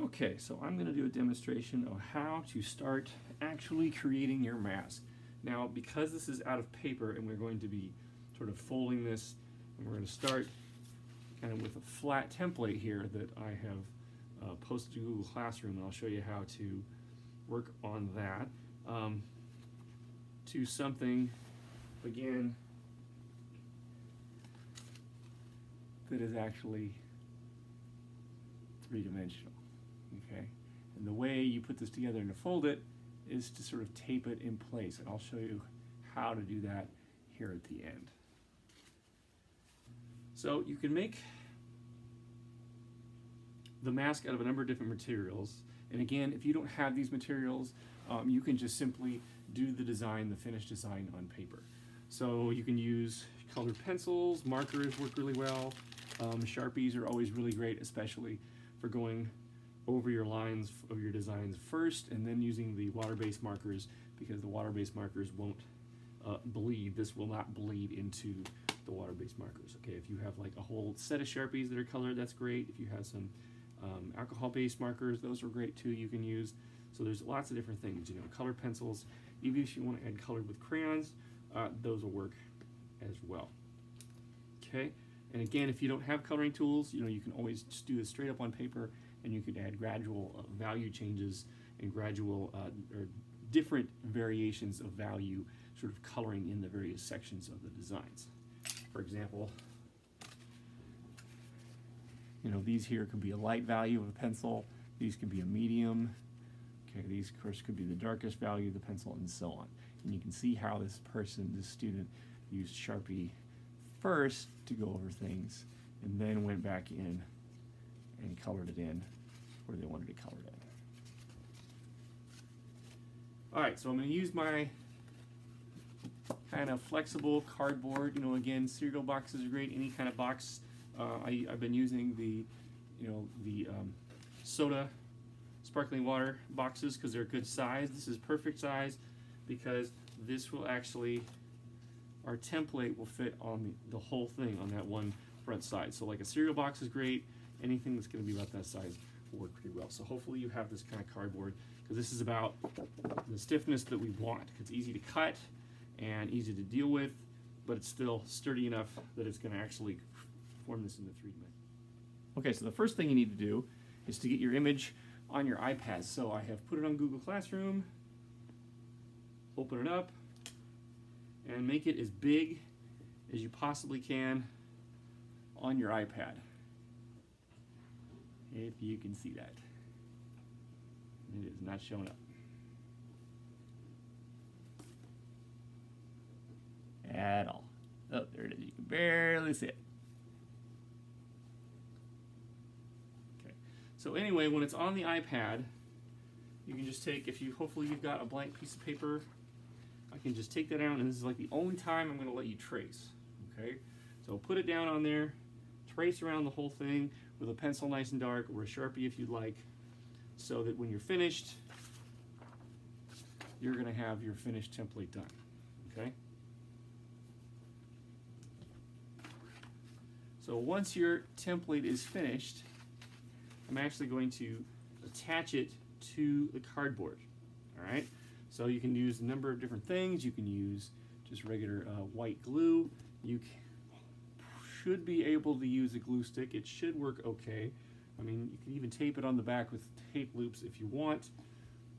Okay, so I'm going to do a demonstration of how to start actually creating your mask. Now, because this is out of paper and we're going to be sort of folding this, and we're going to start kind of with a flat template here that I have posted to Google Classroom, and I'll show you how to work on that, to something, again, that is actually three-dimensional. Okay, and the way you put this together and to fold it is to sort of tape it in place, and I'll show you how to do that here at the end. So you can make the mask out of a number of different materials, and again, if you don't have these materials, you can just simply do the design, the finished design on paper. So you can use colored pencils, markers work really well, Sharpies are always really great, especially for going over your lines of your designs first and then using the water-based markers, because the water-based markers won't bleed. This will not bleed into the water-based markers. Okay, if you have like a whole set of Sharpies that are colored, that's great. If you have some alcohol-based markers, those are great too, you can use. So there's lots of different things, you know, colored pencils. Even if you want to add colored with crayons, those will work as well. Okay, and again, if you don't have coloring tools, you know, you can always just do this straight up on paper, and you could add gradual value changes and gradual or different variations of value sort of coloring in the various sections of the designs. For example, you know, these here could be a light value of a pencil, these could be a medium, okay, these of course could be the darkest value of the pencil, and so on. And you can see how this person, this student, used Sharpie first to go over things and then went back in and colored it in where they wanted to color it in. Alright, so I'm going to use my kind of flexible cardboard. You know, again, cereal boxes are great, any kind of box. I've been using the, you know, the soda sparkling water boxes because they're a good size. This is perfect size because this will actually, our template will fit on the whole thing on that one front side. So like a cereal box is great, anything that's going to be about that size will work pretty well. So hopefully you have this kind of cardboard, because this is about the stiffness that we want. It's easy to cut and easy to deal with, but it's still sturdy enough that it's going to actually form this into 3D. Okay, so the first thing you need to do is to get your image on your iPad. So I have put it on Google Classroom, open it up, and make it as big as you possibly can on your iPad, if you can see that. It is not showing up at all. Oh, there it is. You can barely see it. Okay. So anyway, when it's on the iPad, you can just take, hopefully you've got a blank piece of paper, I can just take that out, and this is like the only time I'm going to let you trace. Okay, so put it down on there, trace around the whole thing with a pencil nice and dark, or a Sharpie if you'd like, so that when you're finished, you're going to have your finished template done. Okay, so once your template is finished, I'm actually going to attach it to the cardboard. All right, so you can use a number of different things. You can use just regular white glue. You should be able to use a glue stick. It should work okay. I mean, you can even tape it on the back with tape loops if you want,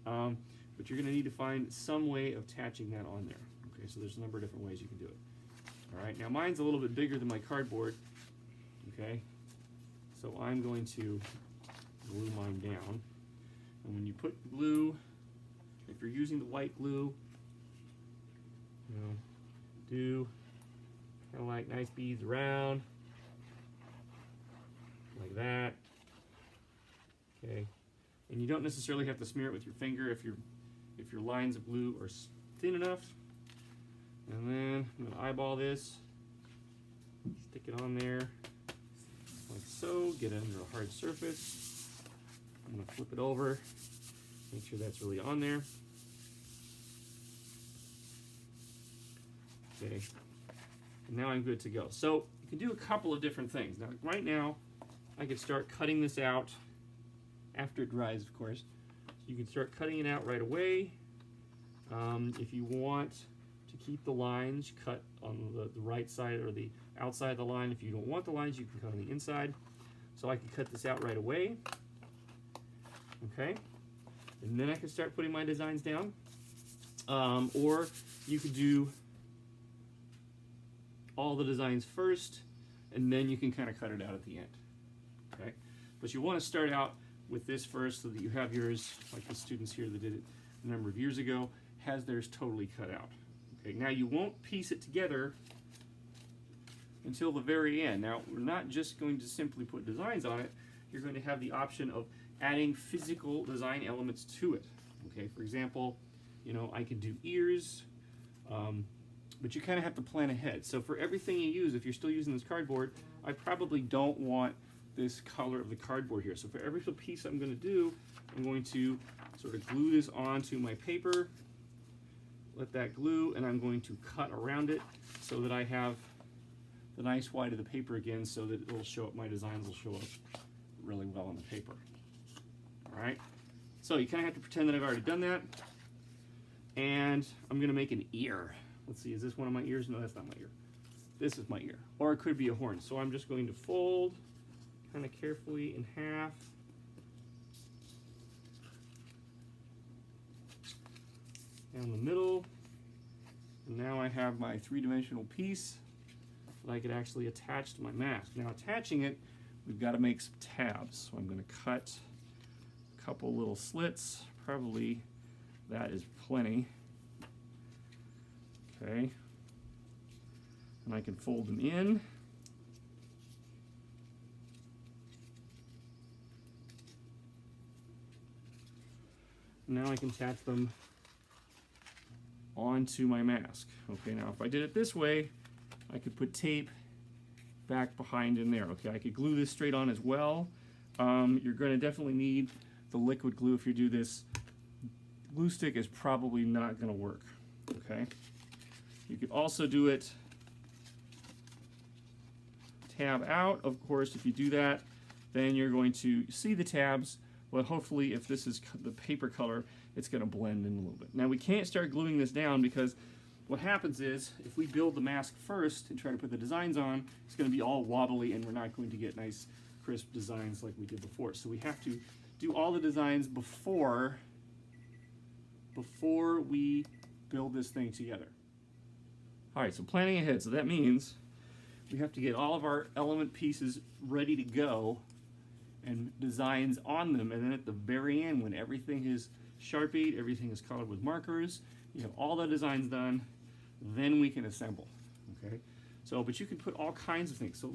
but you're going to need to find some way of attaching that on there. Okay, so there's a number of different ways you can do it. All right, now mine's a little bit bigger than my cardboard. Okay, so I'm going to glue mine down, and when you put glue, if you're using the white glue, you know, do kind of like nice beads around, like that. Okay, and you don't necessarily have to smear it with your finger if your lines of glue are thin enough. And then I'm going to eyeball this, stick it on there like so, get it under a hard surface. I'm going to flip it over, make sure that's really on there. Okay, and now I'm good to go. So you can do a couple of different things. Now, right now, I could start cutting this out after it dries, of course. So you can start cutting it out right away. If you want to keep the lines, cut on the right side or the outside of the line. If you don't want the lines, you can cut on the inside. So I can cut this out right away. Okay, and then I can start putting my designs down. Or you could do all the designs first, and then you can kind of cut it out at the end. Okay, but you want to start out with this first so that you have yours, like the students here that did it a number of years ago, has theirs totally cut out. Okay, now you won't piece it together until the very end. Now, we're not just going to simply put designs on it. You're going to have the option of adding physical design elements to it. Okay, for example, you know, I could do ears, but you kind of have to plan ahead. So for everything you use, if you're still using this cardboard, I probably don't want this color of the cardboard here. So for every little piece I'm going to do, I'm going to sort of glue this onto my paper, let that glue, and I'm going to cut around it so that I have the nice white of the paper again, so that it will show up, my designs will show up really well on the paper. All right, so you kind of have to pretend that I've already done that. And I'm going to make an ear. Let's see, is this one of my ears? No, that's not my ear. This is my ear. Or it could be a horn. So I'm just going to fold kind of carefully in half. Down the middle. And now I have my three-dimensional piece that I could actually attach to my mask. Now attaching it, we've got to make some tabs. So I'm going to cut a couple little slits. Probably that is plenty. Okay. And I can fold them in. Now I can attach them onto my mask. Okay, now if I did it this way, I could put tape back behind in there. Okay, I could glue this straight on as well. You're going to definitely need the liquid glue if you do this. Glue stick is probably not going to work. Okay, you could also do it tab out. Of course, if you do that, then you're going to see the tabs. Well, hopefully, if this is the paper color, it's going to blend in a little bit. Now, we can't start gluing this down because what happens is if we build the mask first and try to put the designs on, it's going to be all wobbly and we're not going to get nice, crisp designs like we did before. So we have to do all the designs before we build this thing together. All right, so planning ahead. So that means we have to get all of our element pieces ready to go and designs on them, and then at the very end, when everything is Sharpied, everything is colored with markers, you have all the designs done, then we can assemble. Okay, so but you can put all kinds of things. So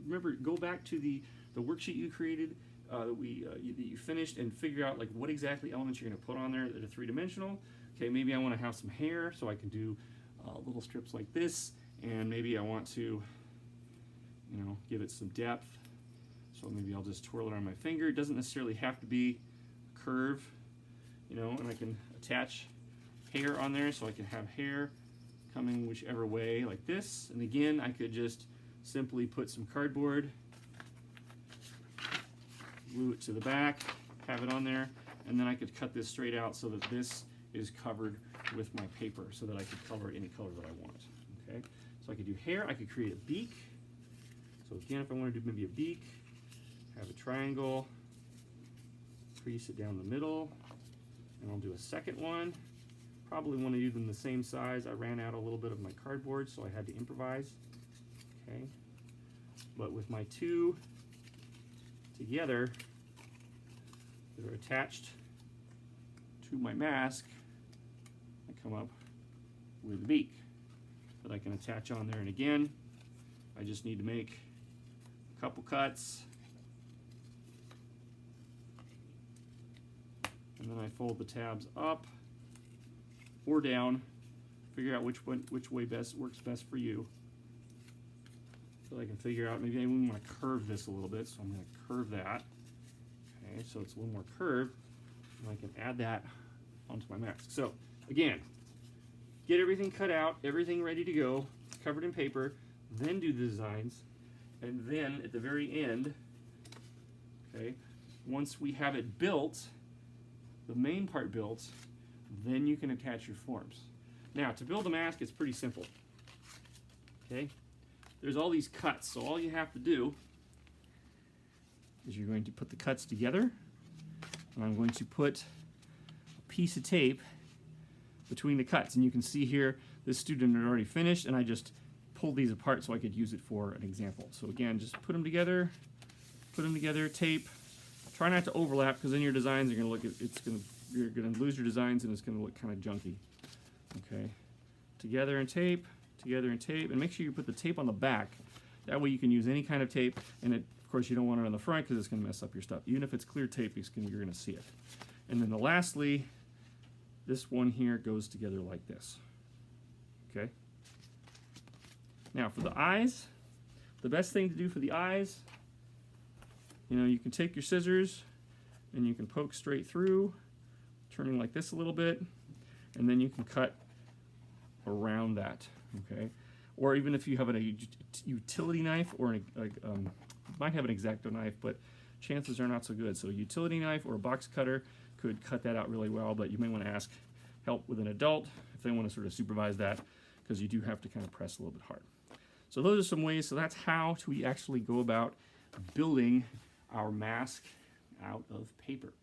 remember, go back to the worksheet you created, that you finished, and figure out like what exactly elements you're going to put on there that are three-dimensional. Okay, maybe I want to have some hair, so I can do little strips like this, and maybe I want to, you know, give it some depth. So maybe I'll just twirl it on my finger. It doesn't necessarily have to be a curve, you know, and I can attach hair on there, so I can have hair coming whichever way like this. And again, I could just simply put some cardboard, glue it to the back, have it on there, and then I could cut this straight out so that this is covered with my paper so that I could color it any color that I want. Okay, so I could do hair, I could create a beak. So again, if I want to do maybe a beak, have a triangle, crease it down the middle, and I'll do a second one. Probably want to do them the same size. I ran out a little bit of my cardboard, so I had to improvise. Okay, but with my two together, that are attached to my mask, I come up with a beak that I can attach on there. And again, I just need to make a couple cuts, and then I fold the tabs up or down, figure out which way works best for you. So I can figure out, maybe I want to curve this a little bit, so I'm going to curve that. Okay, so it's a little more curved, and I can add that onto my mask. So again, get everything cut out, everything ready to go, covered in paper, then do the designs, and then at the very end, okay, once we have it built, the main part built, then you can attach your forms. Now, to build a mask, it's pretty simple. Okay? There's all these cuts, so all you have to do is you're going to put the cuts together, and I'm going to put a piece of tape between the cuts. And you can see here, this student had already finished, and I just pulled these apart so I could use it for an example. So again, just put them together, tape. Try not to overlap, because then your designs are going to look, you're going to lose your designs, and it's going to look kind of junky. Okay, together and tape, and make sure you put the tape on the back. That way you can use any kind of tape, and of course you don't want it on the front because it's going to mess up your stuff. Even if it's clear tape, you're going to see it. And then lastly, this one here goes together like this. Okay. Now for the eyes, the best thing to do for the eyes, you can take your scissors and you can poke straight through, turning like this a little bit, and then you can cut around that. Okay. Or even if you have a utility knife, or might have an X-Acto knife, but chances are not so good. So a utility knife or a box cutter could cut that out really well, but you may want to ask help with an adult if they want to sort of supervise that, because you do have to kind of press a little bit hard. So those are some ways. So that's how we actually go about building our mask out of paper.